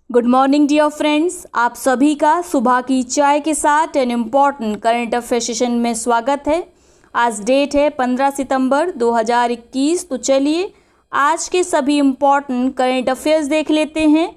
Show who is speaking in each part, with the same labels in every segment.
Speaker 1: Good morning dear friends, आप सभी का सुबह की चाय के साथ an important current affair session में स्वागत है। आज डेट है 15 सितंबर 2021। तो चलिए आज के सभी इम्पॉर्टेंट करंट अफेयर्स देख लेते हैं।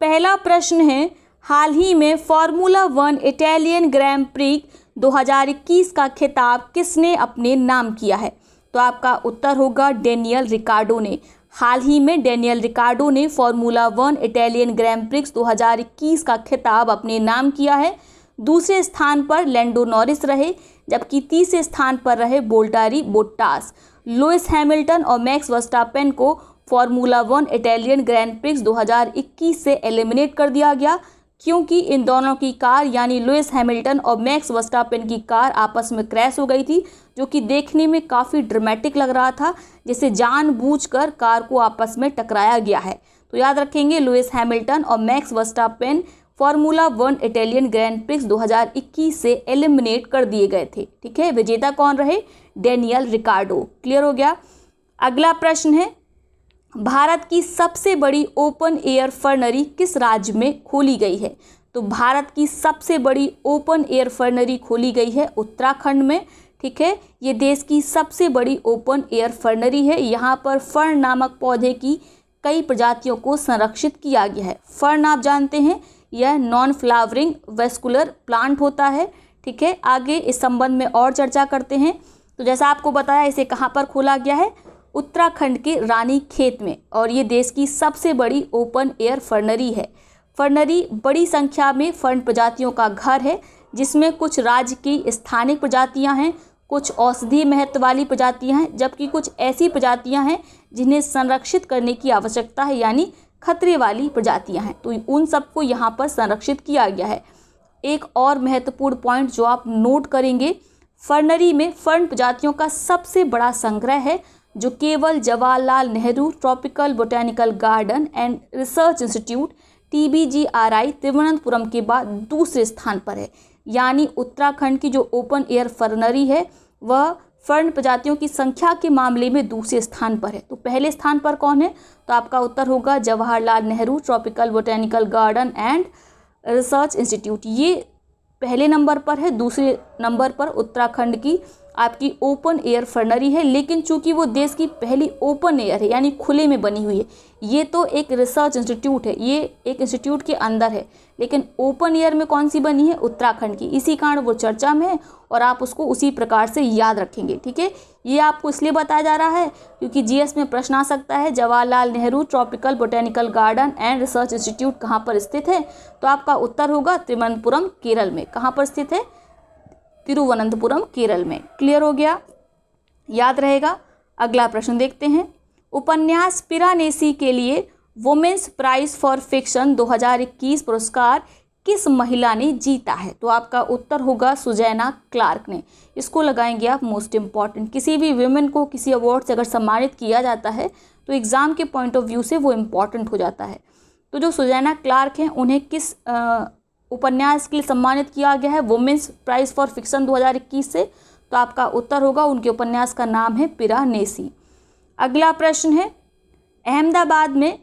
Speaker 1: पहला प्रश्न है, हाल ही में फार्मूला 1 इटालियन ग्रैंड प्रिक्स 2021 का खिताब किसने अपने नाम किया है? तो आपका उत्तर होगा डेनियल रिकार्डो ने। हाल ही में डेनियल रिकार्डो ने फार्मूला 1 इटालियन ग्रैंड प्रिक्स 2021 का खिताब अपने नाम किया है। दूसरे स्थान पर लैंडो नॉरिस रहे, जबकि तीसरे स्थान पर रहे वोल्टारी बोट्टास। लुइस हैमिल्टन और मैक्स वर्स्टापेन को फार्मूला 1 इटालियन ग्रैंड प्रिक्स 2021 से एलिमिनेट कर दिया गया, क्योंकि इन दोनों की कार यानी लुइस हैमिल्टन और मैक्स वर्स्टापेन की कार आपस में क्रैश हो गई थी, जो कि देखने में काफ़ी ड्रामेटिक लग रहा था, जैसे जानबूझकर कार को आपस में टकराया गया है। तो याद रखेंगे, लुइस हैमिल्टन और max Verstappen formula 1 Italian grand prix 2021 से एलिमिनेट कर दिए गए थे। ठीक है, विजेता कौन रहे? डेनियल रिकार्डो। क्लियर हो गया। अगला प्रश्न है, भारत की सबसे बड़ी ओपन एयर फर्नरी किस राज्य में खोली गई है? तो भारत की सबसे बड़ी ओपन एयर फर्नरी खोली गई है उत्तराखंड में। ठीक है, ये देश की सबसे बड़ी ओपन एयर फर्नरी है। यहाँ पर फर्न नामक पौधे की कई प्रजातियों को संरक्षित किया गया है। फर्न आप जानते हैं, यह नॉन फ्लावरिंग वेस्कुलर प्लांट होता है। ठीक है, आगे इस संबंध में और चर्चा करते हैं। तो जैसा आपको बताया, इसे कहाँ पर खोला गया है? उत्तराखंड के रानी खेत में, और ये देश की सबसे बड़ी ओपन एयर फर्नरी है। फर्नरी बड़ी संख्या में फर्न प्रजातियों का घर है, जिसमें कुछ राज्य की स्थानिक प्रजातियां हैं, कुछ औषधीय महत्व वाली प्रजातियां हैं, जबकि कुछ ऐसी प्रजातियां हैं जिन्हें संरक्षित करने की आवश्यकता है, यानी खतरे वाली प्रजातियां हैं। तो उन सबको यहाँ पर संरक्षित किया गया है। एक और महत्वपूर्ण पॉइंट जो आप नोट करेंगे, फर्नरी में फर्न प्रजातियों का सबसे बड़ा संग्रह है, जो केवल Jawaharlal Nehru tropical botanical garden and research institute TBGRI Thiruvananthapuram के बाद दूसरे स्थान पर है। यानी उत्तराखंड की जो ओपन एयर फर्नरी है, वह फर्न प्रजातियों की संख्या के मामले में दूसरे स्थान पर है। तो पहले स्थान पर कौन है? तो आपका उत्तर होगा Jawaharlal Nehru tropical botanical garden and research institute, ये पहले नंबर पर है। दूसरे नंबर पर उत्तराखंड की आपकी ओपन एयर फर्नरी है, लेकिन चूंकि वो देश की पहली ओपन एयर है, यानी खुले में बनी हुई है, ये तो एक रिसर्च इंस्टीट्यूट है, ये एक इंस्टीट्यूट के अंदर है, लेकिन ओपन एयर में कौन सी बनी है? उत्तराखंड की। इसी कारण वो चर्चा में है और आप उसको उसी प्रकार से याद रखेंगे। ठीक है, ये आपको इसलिए बताया जा रहा है क्योंकि GS में प्रश्न आ सकता है, Jawaharlal Nehru tropical botanical garden and research institute कहाँ पर स्थित है? तो आपका उत्तर होगा तिरुवनंतपुरम, केरल में। कहाँ पर स्थित है? तिरुवनंतपुरम, केरल में। क्लियर हो गया, याद रहेगा। अगला प्रश्न देखते हैं, उपन्यास पिरानेसी के लिए वुमेन्स प्राइज फॉर फिक्शन 2021 पुरस्कार किस महिला ने जीता है? तो आपका उत्तर होगा सुजैना क्लार्क ने। इसको लगाएंगे आप मोस्ट इम्पॉर्टेंट। किसी भी वुमेन को किसी अवार्ड से अगर सम्मानित किया जाता है तो एग्जाम के पॉइंट ऑफ व्यू से वो इम्पॉर्टेंट हो जाता है। तो जो सुजैना क्लार्क हैं, उन्हें किस उपन्यास के लिए सम्मानित किया गया है वुमेन्स प्राइज फॉर फिक्शन 2021 से? तो आपका उत्तर होगा, उनके उपन्यास का नाम है पिरानेसी। अगला प्रश्न है, अहमदाबाद में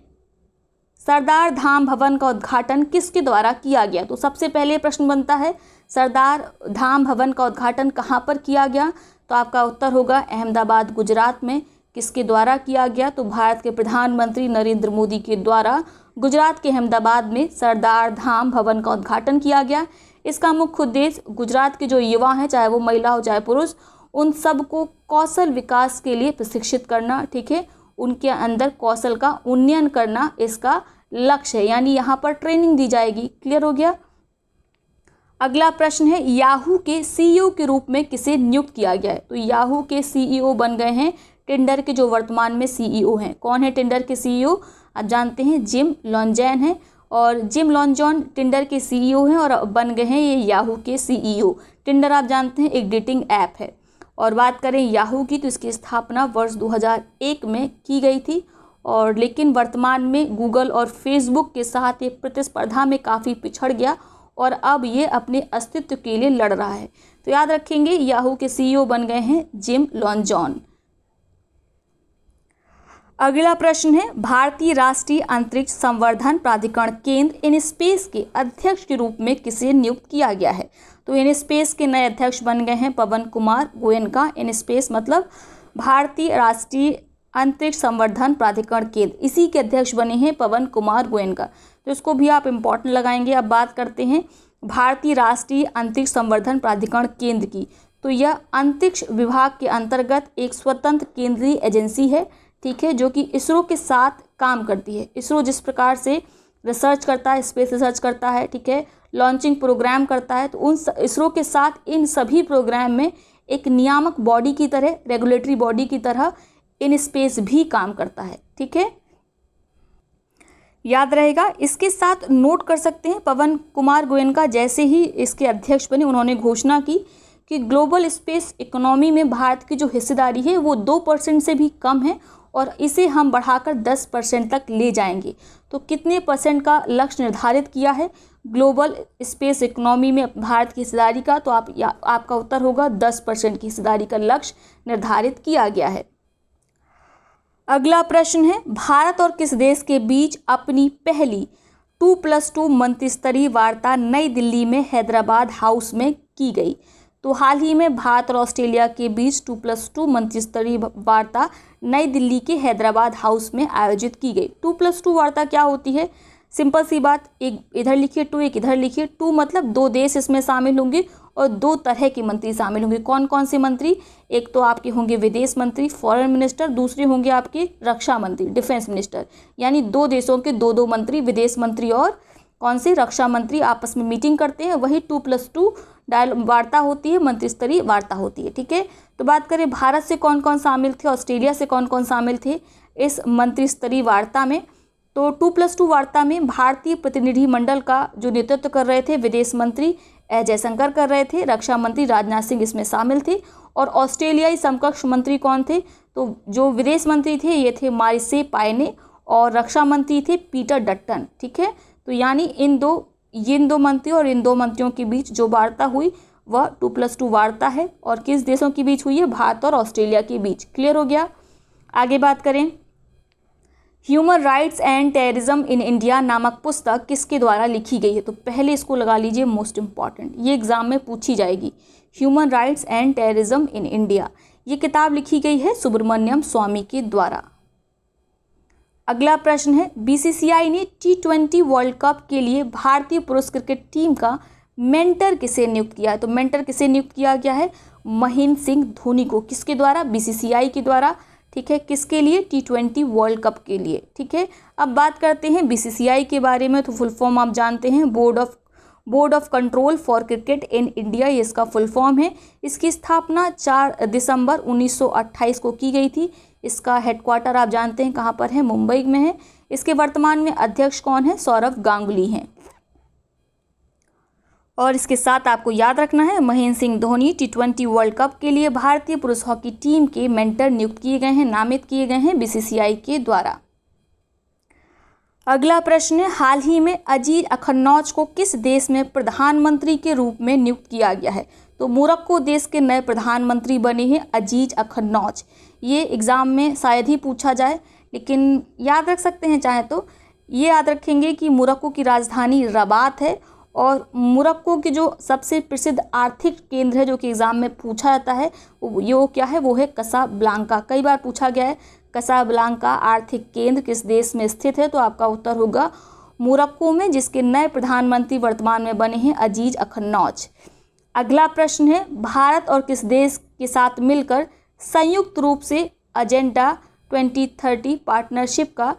Speaker 1: सरदार धाम भवन का उद्घाटन किसके द्वारा किया गया? तो सबसे पहले प्रश्न बनता है, सरदार धाम भवन का उद्घाटन कहाँ पर किया गया? तो आपका उत्तर होगा अहमदाबाद, गुजरात में। किसके द्वारा किया गया? तो भारत के प्रधानमंत्री नरेंद्र मोदी के द्वारा गुजरात के अहमदाबाद में सरदार धाम भवन का उद्घाटन किया गया। इसका मुख्य उद्देश्य गुजरात के जो युवा हैं, चाहे वो महिला हो चाहे पुरुष, उन सबको कौशल विकास के लिए प्रशिक्षित करना। ठीक है, उनके अंदर कौशल का उन्नयन करना इसका लक्ष्य है, यानी यहाँ पर ट्रेनिंग दी जाएगी। क्लियर हो गया। अगला प्रश्न है, याहू के CEO के रूप में किसे नियुक्त किया गया है? तो याहू के CEO बन गए हैं टिंडर के जो वर्तमान में CEO हैं। कौन है टिंडर के CEO? आप जानते हैं, जिम लॉन्जैन हैं, और जिम लॉन्जॉन टिंडर के CEO हैं और बन गए हैं ये याहू के CEO। टिंडर आप जानते हैं एक डेटिंग ऐप है। और बात करें याहू की, तो इसकी स्थापना वर्ष 2001 में की गई थी, और लेकिन वर्तमान में गूगल और फेसबुक के साथ ये प्रतिस्पर्धा में काफ़ी पिछड़ गया और अब ये अपने अस्तित्व के लिए लड़ रहा है। तो याद रखेंगे, याहू के CEO बन गए हैं जिम लॉन्जॉन। अगला प्रश्न है, भारतीय राष्ट्रीय अंतरिक्ष संवर्धन प्राधिकरण केंद्र इनस्पेस के अध्यक्ष के रूप में किसे नियुक्त किया गया है? तो इनस्पेस के नए अध्यक्ष बन गए हैं पवन कुमार गोयनका। इनस्पेस मतलब भारतीय राष्ट्रीय अंतरिक्ष संवर्धन प्राधिकरण केंद्र, इसी के अध्यक्ष बने हैं पवन कुमार गोयनका। तो इसको भी आप इम्पोर्टेंट लगाएंगे। अब बात करते हैं भारतीय राष्ट्रीय अंतरिक्ष संवर्धन प्राधिकरण केंद्र की। तो यह अंतरिक्ष विभाग के अंतर्गत एक स्वतंत्र केंद्रीय एजेंसी है, ठीक है, जो कि इसरो के साथ काम करती है। इसरो जिस प्रकार से रिसर्च करता है, स्पेस रिसर्च करता है, ठीक है, लॉन्चिंग प्रोग्राम करता है, तो उन इसरो के साथ इन सभी प्रोग्राम में एक नियामक बॉडी की तरह, रेगुलेटरी बॉडी की तरह इनस्पेस भी काम करता है, ठीक है, याद रहेगा। इसके साथ नोट कर सकते हैं, पवन कुमार गोयनका जैसे ही इसके अध्यक्ष बने, उन्होंने घोषणा की कि ग्लोबल स्पेस इकोनॉमी में भारत की जो हिस्सेदारी है वो 2% से भी कम है और इसे हम बढ़ाकर 10% तक ले जाएंगे। तो कितने परसेंट का लक्ष्य निर्धारित किया है ग्लोबल स्पेस इकोनॉमी में भारत की हिस्सेदारी का? तो आपका उत्तर होगा 10% की हिस्सेदारी का लक्ष्य निर्धारित किया गया है। अगला प्रश्न है, भारत और किस देश के बीच अपनी पहली 2+2 मंत्रिस्तरीय वार्ता नई दिल्ली में हैदराबाद हाउस में की गई? तो हाल ही में भारत और ऑस्ट्रेलिया के बीच 2+2 मंत्रिस्तरीय वार्ता नई दिल्ली के हैदराबाद हाउस में आयोजित की गई। 2+2 वार्ता क्या होती है? सिंपल सी बात, एक इधर लिखिए 2, एक इधर लिखिए 2, मतलब 2 देश इसमें शामिल होंगे और 2 तरह के मंत्री शामिल होंगे। कौन कौन से मंत्री? एक तो आपके होंगे विदेश मंत्री, फॉरेन मिनिस्टर, दूसरे होंगे आपके रक्षा मंत्री, डिफेंस मिनिस्टर। यानी 2 देशों के 2 मंत्री, विदेश मंत्री और कौन से, रक्षा मंत्री आपस में मीटिंग करते हैं, वही 2+2 वार्ता होती है, मंत्रिस्तरीय वार्ता होती है, ठीक है। तो बात करें भारत से कौन कौन शामिल थे, ऑस्ट्रेलिया से कौन कौन शामिल थे इस मंत्रिस्तरीय वार्ता में? तो 2+2 वार्ता में भारतीय प्रतिनिधि मंडल का जो नेतृत्व कर रहे थे विदेश मंत्री एस जयशंकर कर रहे थे, रक्षा मंत्री राजनाथ सिंह इसमें शामिल थे और ऑस्ट्रेलियाई समकक्ष मंत्री कौन थे? तो जो विदेश मंत्री थे ये थे मारिसे पायने और रक्षा मंत्री थे पीटर डट्टन, ठीक है। तो यानी इन दो मंत्रियों और इन 2 मंत्रियों के बीच जो वार्ता हुई वह 2+2 वार्ता है और किस देशों के बीच हुई है? भारत और ऑस्ट्रेलिया के बीच। क्लियर हो गया। आगे बात करें, human rights and terrorism in India नामक पुस्तक किसके द्वारा लिखी गई है? तो पहले इसको लगा लीजिए, मोस्ट इंपॉर्टेंट, ये एग्जाम में पूछी जाएगी। Human rights and terrorism in India, ये किताब लिखी गई है सुब्रमण्यम स्वामी के द्वारा। अगला प्रश्न है, बीसीसीआई ने T20 वर्ल्ड कप के लिए भारतीय पुरुष क्रिकेट टीम का मेंटर किसे नियुक्त किया है? तो मेंटर किसे नियुक्त किया गया है? महेंद्र सिंह धोनी को। किसके द्वारा? बीसीसीआई के द्वारा, ठीक है। किसके लिए? T20 वर्ल्ड कप के लिए, ठीक है। अब बात करते हैं बीसीसीआई के बारे में। तो फुल फॉर्म आप जानते हैं, board of control for cricket in India, ये इसका फुल फॉर्म है। इसकी स्थापना 4 दिसंबर 1928 को की गई थी। इसका हेडक्वार्टर आप जानते हैं कहाँ पर है? मुंबई में है। इसके वर्तमान में अध्यक्ष कौन है? सौरव गांगुली हैं। और इसके साथ आपको याद रखना है, Mahendra Singh Dhoni T20 world cup के लिए भारतीय पुरुष हॉकी टीम के मेंटर नियुक्त किए गए हैं, नामित किए गए हैं बीसीसीआई के द्वारा। अगला प्रश्न है, हाल ही में अजीज अखन्नौज को किस देश में प्रधानमंत्री के रूप में नियुक्त किया गया है? तो मोरक्को देश के नए प्रधानमंत्री बने हैं अजीज अखन्नौज। ये एग्ज़ाम में शायद ही पूछा जाए, लेकिन याद रख सकते हैं चाहे तो। ये याद रखेंगे कि मोरक्को की राजधानी रबात है और मोरक्को की जो सबसे प्रसिद्ध आर्थिक केंद्र है जो कि एग्ज़ाम में पूछा जाता है वो क्या है? वो है कसाब्लांका। कई बार पूछा गया है कसाब्लांका आर्थिक केंद्र किस देश में स्थित है? तो आपका उत्तर होगा मोरक्को में, जिसके नए प्रधानमंत्री वर्तमान में बने हैं अजीज अखन्नौज। अगला प्रश्न है, भारत और किस देश के साथ मिलकर संयुक्त रूप से एजेंडा 2030 पार्टनरशिप का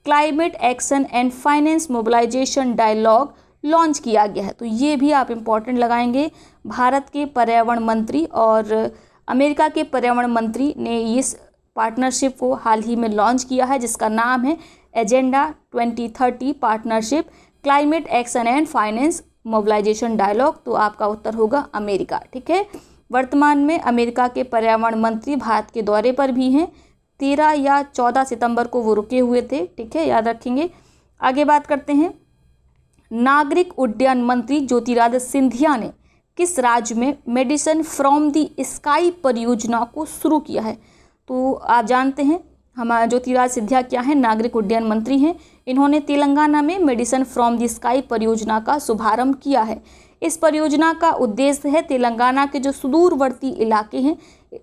Speaker 1: climate action and finance mobilisation dialogue launch किया गया है? तो ये भी आप इम्पोर्टेंट लगाएंगे। भारत के पर्यावरण मंत्री और अमेरिका के पर्यावरण मंत्री ने इस पार्टनरशिप को हाल ही में लॉन्च किया है, जिसका नाम है agenda 2030 partnership climate action and finance mobilisation dialogue. तो आपका उत्तर होगा अमेरिका, ठीक है। वर्तमान में अमेरिका के पर्यावरण मंत्री भारत के दौरे पर भी हैं। 13 या 14 सितंबर को वो रुके हुए थे, ठीक है, याद रखेंगे। आगे बात करते हैं, नागरिक उड्डयन मंत्री ज्योतिरादित्य सिंधिया ने किस राज्य में मेडिसिन फ्रॉम द स्काई परियोजना को शुरू किया है? तो आप जानते हैं हमारा ज्योतिरादित्य सिंधिया क्या है, नागरिक उड्डयन मंत्री हैं। इन्होंने तेलंगाना में मेडिसिन फ्रॉम द स्काई परियोजना का शुभारंभ किया है। इस परियोजना का उद्देश्य है तेलंगाना के जो सुदूरवर्ती इलाके हैं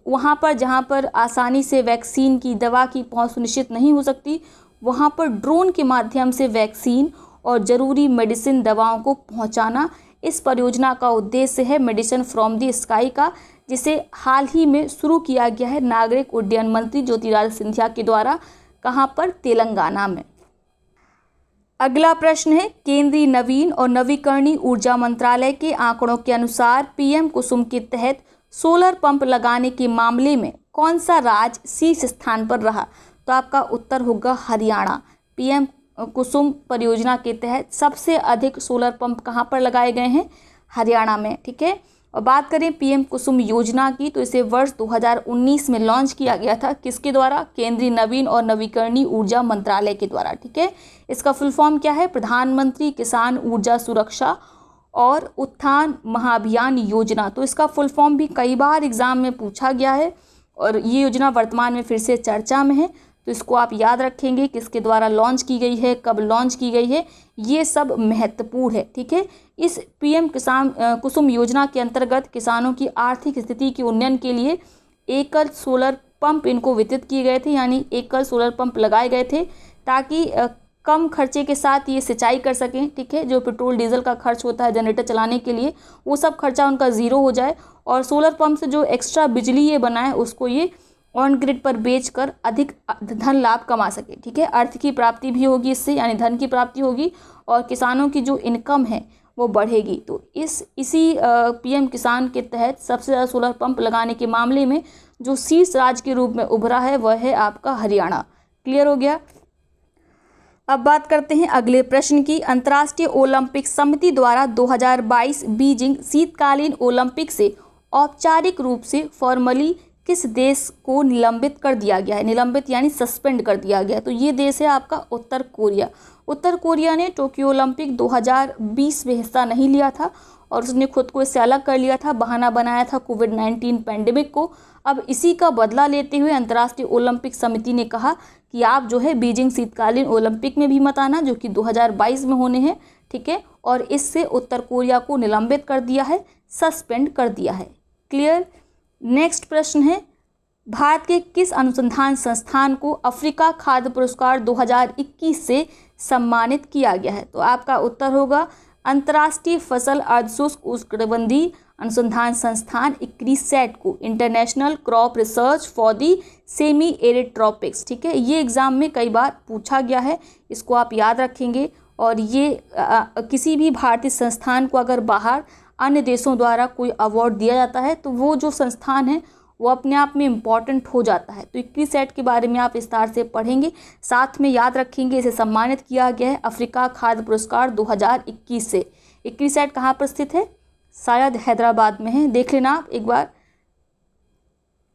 Speaker 1: वहाँ पर, जहाँ पर आसानी से वैक्सीन की, दवा की पहुँच सुनिश्चित नहीं हो सकती, वहाँ पर ड्रोन के माध्यम से वैक्सीन और ज़रूरी मेडिसिन दवाओं को पहुँचाना इस परियोजना का उद्देश्य है, मेडिसिन फ्रॉम द स्काई का, जिसे हाल ही में शुरू किया गया है नागरिक उड्डयन मंत्री ज्योतिरादित्य सिंधिया के द्वारा। कहाँ पर? तेलंगाना में। अगला प्रश्न है, केंद्रीय नवीन और नवीकरणीय ऊर्जा मंत्रालय के आंकड़ों के अनुसार पीएम कुसुम के तहत सोलर पंप लगाने के मामले में कौन सा राज्य शीर्ष स्थान पर रहा? तो आपका उत्तर होगा हरियाणा। पीएम कुसुम परियोजना के तहत सबसे अधिक सोलर पंप कहाँ पर लगाए गए हैं? हरियाणा में। ठीक है। और बात करें पीएम कुसुम योजना की, तो इसे वर्ष 2019 में लॉन्च किया गया था। किसके द्वारा? केंद्रीय नवीन और नवीकरणीय ऊर्जा मंत्रालय के द्वारा। ठीक है। इसका फुल फॉर्म क्या है? प्रधानमंत्री किसान ऊर्जा सुरक्षा और उत्थान महाअभियान योजना। तो इसका फुल फॉर्म भी कई बार एग्जाम में पूछा गया है और ये योजना वर्तमान में फिर से चर्चा में है। तो इसको आप याद रखेंगे, किसके द्वारा लॉन्च की गई है, कब लॉन्च की गई है, ये सब महत्वपूर्ण है। ठीक है। इस पीएम किसान कुसुम योजना के अंतर्गत किसानों की आर्थिक स्थिति के उन्नयन के लिए एकल सोलर पंप इनको वितरित किए गए थे, यानी एकल सोलर पंप लगाए गए थे ताकि कम खर्चे के साथ ये सिंचाई कर सकें। ठीक है। जो पेट्रोल डीजल का खर्च होता है जनरेटर चलाने के लिए, वो सब खर्चा उनका ज़ीरो हो जाए और सोलर पंप से जो एक्स्ट्रा बिजली ये बनाए उसको ये ऑन ग्रिड पर बेचकर अधिक धन लाभ कमा सके। ठीक है। अर्थ की प्राप्ति भी होगी इससे, यानी धन की प्राप्ति होगी और किसानों की जो इनकम है वो बढ़ेगी। तो इसी पीएम किसान के तहत सबसे ज़्यादा सोलर पंप लगाने के मामले में जो शीर्ष राज्य के रूप में उभरा है वह है आपका हरियाणा। क्लियर हो गया। अब बात करते हैं अगले प्रश्न की। अंतर्राष्ट्रीय ओलंपिक समिति द्वारा 2022 बीजिंग शीतकालीन ओलंपिक से औपचारिक रूप से फॉर्मली किस देश को निलंबित कर दिया गया है? निलंबित यानी सस्पेंड कर दिया गया है। तो ये देश है आपका उत्तर कोरिया। उत्तर कोरिया ने टोक्यो ओलंपिक 2020 में हिस्सा नहीं लिया था और उसने खुद को इससे अलग कर लिया था, बहाना बनाया था कोविड-19 पैंडेमिक को। अब इसी का बदला लेते हुए अंतर्राष्ट्रीय ओलंपिक समिति ने कहा कि आप जो है बीजिंग शीतकालीन ओलंपिक में भी मत आना, जो कि 2022 में होने हैं। ठीक है। और इससे उत्तर कोरिया को निलंबित कर दिया है, सस्पेंड कर दिया है। क्लियर। नेक्स्ट प्रश्न है, भारत के किस अनुसंधान संस्थान को अफ्रीका खाद्य पुरस्कार 2021 से सम्मानित किया गया है? तो आपका उत्तर होगा अंतर्राष्ट्रीय फसल अर्धशुष्क उष्णकटिबंधीय अनुसंधान संस्थान ICRISAT को, international crop research for the semi arid tropics. ठीक है। ये एग्जाम में कई बार पूछा गया है, इसको आप याद रखेंगे। और ये किसी भी भारतीय संस्थान को अगर बाहर अन्य देशों द्वारा कोई अवार्ड दिया जाता है तो वो जो संस्थान है वो अपने आप में इम्पॉर्टेंट हो जाता है। तो ICRISAT के बारे में आप विस्तार से पढ़ेंगे, साथ में याद रखेंगे इसे सम्मानित किया गया है अफ्रीका खाद्य पुरस्कार 2021 से। ICRISAT कहाँ पर स्थित है? शायद हैदराबाद में है, देख लेना आप एक बार।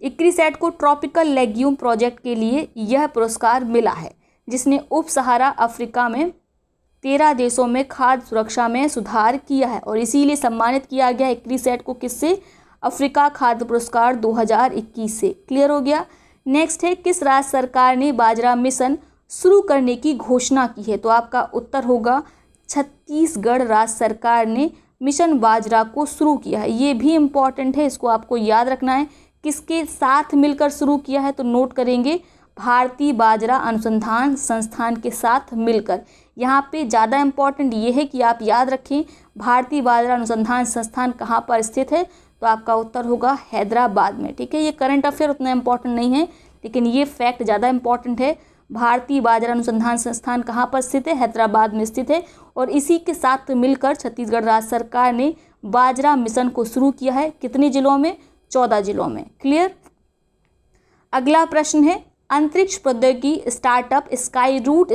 Speaker 1: ICRISAT को ट्रॉपिकल लेग्यूम प्रोजेक्ट के लिए यह पुरस्कार मिला है, जिसने उप सहारा अफ्रीका में 13 देशों में खाद्य सुरक्षा में सुधार किया है और इसीलिए सम्मानित किया गया ICRISAT को। किससे? अफ्रीका खाद्य पुरस्कार 2021 से। क्लियर हो गया। नेक्स्ट है, किस राज्य सरकार ने बाजरा मिशन शुरू करने की घोषणा की है? तो आपका उत्तर होगा छत्तीसगढ़ राज्य सरकार ने मिशन बाजरा को शुरू किया है। ये भी इम्पॉर्टेंट है, इसको आपको याद रखना है। किसके साथ मिलकर शुरू किया है? तो नोट करेंगे भारतीय बाजरा अनुसंधान संस्थान के साथ मिलकर। यहाँ पे ज़्यादा इम्पॉर्टेंट ये है कि आप याद रखें भारतीय बाजरा अनुसंधान संस्थान कहाँ पर स्थित है? तो आपका उत्तर होगा हैदराबाद में। ठीक है। ये करंट अफेयर उतना इम्पॉर्टेंट नहीं है, लेकिन ये फैक्ट ज़्यादा इम्पॉर्टेंट है। भारतीय बाजरा अनुसंधान संस्थान कहाँ पर स्थित है? हैदराबाद में स्थित है। और इसी के साथ मिलकर छत्तीसगढ़ राज्य सरकार ने बाजरा मिशन को शुरू किया है। कितने जिलों में? 14 जिलों में। क्लियर। अगला प्रश्न है, अंतरिक्ष प्रौद्योगिकी स्टार्टअप स्काई रूट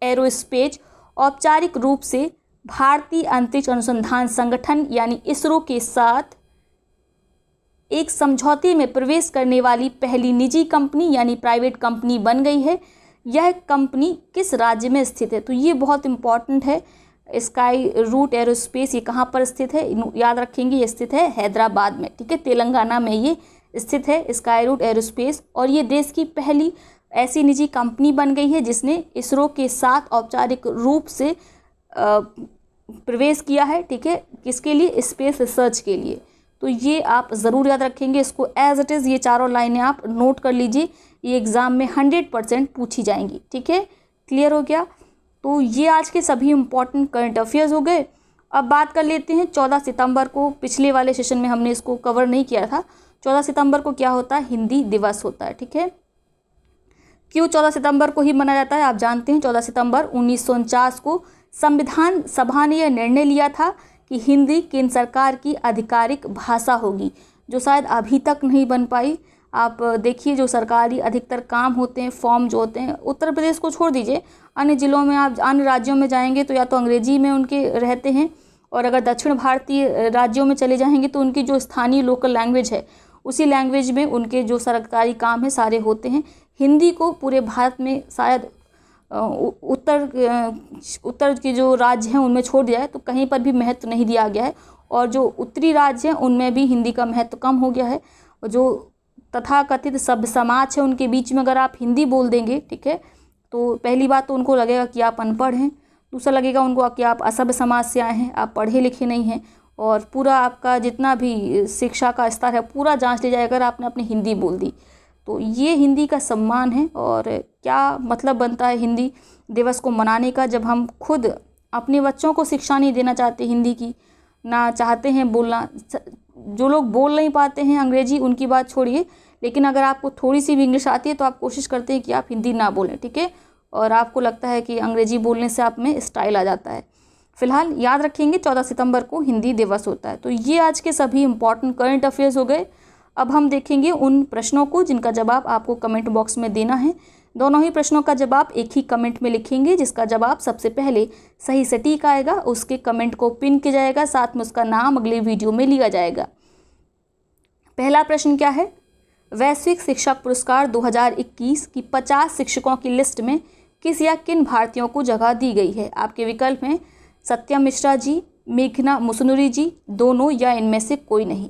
Speaker 1: एरोस्पेस औपचारिक रूप से भारतीय अंतरिक्ष अनुसंधान संगठन यानी इसरो के साथ एक समझौते में प्रवेश करने वाली पहली निजी कंपनी यानी प्राइवेट कंपनी बन गई है। यह कंपनी किस राज्य में स्थित है? तो ये बहुत इंपॉर्टेंट है। स्काई रूट एरोस्पेस ये कहाँ पर स्थित है? याद रखेंगे, ये स्थित है हैदराबाद में। ठीक है। तेलंगाना में ये स्थित है स्काई रूट एरोस्पेस और ये देश की पहली ऐसी निजी कंपनी बन गई है जिसने इसरो के साथ औपचारिक रूप से प्रवेश किया है, ठीक है, किसके लिए, स्पेस रिसर्च के लिए। तो ये आप ज़रूर याद रखेंगे, इसको एज इट इज़ ये चारों लाइनें आप नोट कर लीजिए, ये एग्ज़ाम में 100% पूछी जाएंगी, ठीक है। क्लियर हो गया। तो ये आज के सभी इम्पॉर्टेंट करंट अफेयर्स हो गए। अब बात कर लेते हैं 14 सितंबर को, पिछले वाले सेशन में हमने इसको कवर नहीं किया था। 14 सितंबर को क्या होता है, हिंदी दिवस होता है, ठीक है। क्यों 14 सितंबर को ही मनाया जाता है, आप जानते हैं 14 सितंबर 1949 को संविधान सभा ने यह निर्णय लिया था कि हिंदी केंद्र सरकार की आधिकारिक भाषा होगी, जो शायद अभी तक नहीं बन पाई। आप देखिए जो सरकारी अधिकतर काम होते हैं, फॉर्म जो होते हैं, उत्तर प्रदेश को छोड़ दीजिए, अन्य ज़िलों में आप अन्य राज्यों में जाएंगे तो या तो अंग्रेजी में उनके रहते हैं, और अगर दक्षिण भारतीय राज्यों में चले जाएंगे तो उनकी जो स्थानीय लोकल लैंग्वेज है उसी लैंग्वेज में उनके जो सरकारी काम है सारे होते हैं। हिंदी को पूरे भारत में शायद उत्तर के जो राज्य हैं उनमें छोड़ दिया है, तो कहीं पर भी महत्व नहीं दिया गया है, और जो उत्तरी राज्य हैं उनमें भी हिंदी का महत्व कम हो गया है। और जो तथाकथित सभ्य समाज है उनके बीच में अगर आप हिंदी बोल देंगे, ठीक है, तो पहली बात तो उनको लगेगा कि आप अनपढ़ हैं, दूसरा लगेगा उनको कि आप असभ्य समाज से आए हैं, आप पढ़े लिखे नहीं हैं, और पूरा आपका जितना भी शिक्षा का स्तर है पूरा जांच लिया जाएगा अगर आपने अपनी हिंदी बोल दी। तो ये हिंदी का सम्मान है। और क्या मतलब बनता है हिंदी दिवस को मनाने का, जब हम खुद अपने बच्चों को शिक्षा नहीं देना चाहते हिंदी की, ना चाहते हैं बोलना। जो लोग बोल नहीं पाते हैं अंग्रेजी उनकी बात छोड़िए, लेकिन अगर आपको थोड़ी सी भी इंग्लिश आती है तो आप कोशिश करते हैं कि आप हिंदी ना बोलें, ठीक है, और आपको लगता है कि अंग्रेजी बोलने से आप में स्टाइल आ जाता है। फिलहाल याद रखेंगे 14 सितंबर को हिंदी दिवस होता है। तो ये आज के सभी इंपॉर्टेंट करंट अफेयर्स हो गए। अब हम देखेंगे उन प्रश्नों को जिनका जवाब आपको कमेंट बॉक्स में देना है। दोनों ही प्रश्नों का जवाब एक ही कमेंट में लिखेंगे, जिसका जवाब सबसे पहले सही सटीक आएगा उसके कमेंट को पिन किया जाएगा, साथ में उसका नाम अगले वीडियो में लिया जाएगा। पहला प्रश्न क्या है, वैश्विक शिक्षक पुरस्कार 2021 की 50 शिक्षकों की लिस्ट में किस या किन भारतीयों को जगह दी गई है। आपके विकल्प हैं सत्यम मिश्रा जी, मेघना मुसनुरी जी, दोनों या इनमें से कोई नहीं।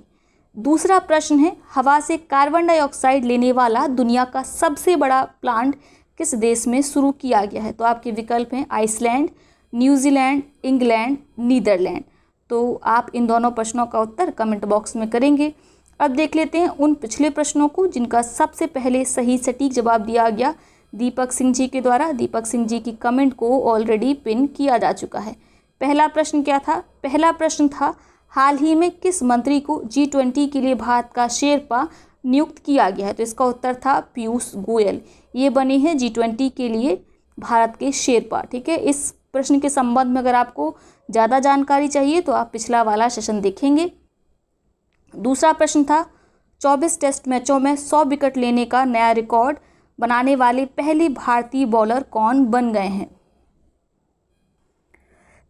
Speaker 1: दूसरा प्रश्न है, हवा से कार्बन डाइऑक्साइड लेने वाला दुनिया का सबसे बड़ा प्लांट किस देश में शुरू किया गया है। तो आपके विकल्प हैं आइसलैंड, न्यूजीलैंड, इंग्लैंड, नीदरलैंड। तो आप इन दोनों प्रश्नों का उत्तर कमेंट बॉक्स में करेंगे। अब देख लेते हैं उन पिछले प्रश्नों को जिनका सबसे पहले सही सटीक जवाब दिया गया दीपक सिंह जी के द्वारा। दीपक सिंह जी की कमेंट को ऑलरेडी पिन किया जा चुका है। पहला प्रश्न क्या था, पहला प्रश्न था हाल ही में किस मंत्री को G20 के लिए भारत का शेरपा नियुक्त किया गया है। तो इसका उत्तर था पीयूष गोयल। ये बने हैं G20 के लिए भारत के शेरपा, ठीक है। इस प्रश्न के संबंध में अगर आपको ज़्यादा जानकारी चाहिए तो आप पिछला वाला सेशन देखेंगे। दूसरा प्रश्न था 24 टेस्ट मैचों में 100 विकेट लेने का नया रिकॉर्ड बनाने वाले पहले भारतीय बॉलर कौन बन गए हैं।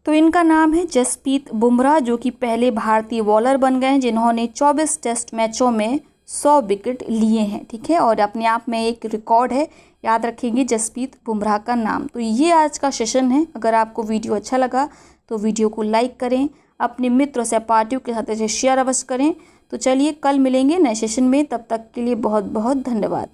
Speaker 1: तो इनका नाम है जसप्रीत बुमराह, जो कि पहले भारतीय बॉलर बन गए हैं जिन्होंने 24 टेस्ट मैचों में 100 विकेट लिए हैं, ठीक है, और अपने आप में एक रिकॉर्ड है। याद रखेंगे जसप्रीत बुमराह का नाम। तो ये आज का सेशन है। अगर आपको वीडियो अच्छा लगा तो वीडियो को लाइक करें, अपने मित्रों से पार्टियों के साथ इसे शेयर अवश्य करें। तो चलिए कल मिलेंगे नए सेशन में, तब तक के लिए बहुत बहुत धन्यवाद।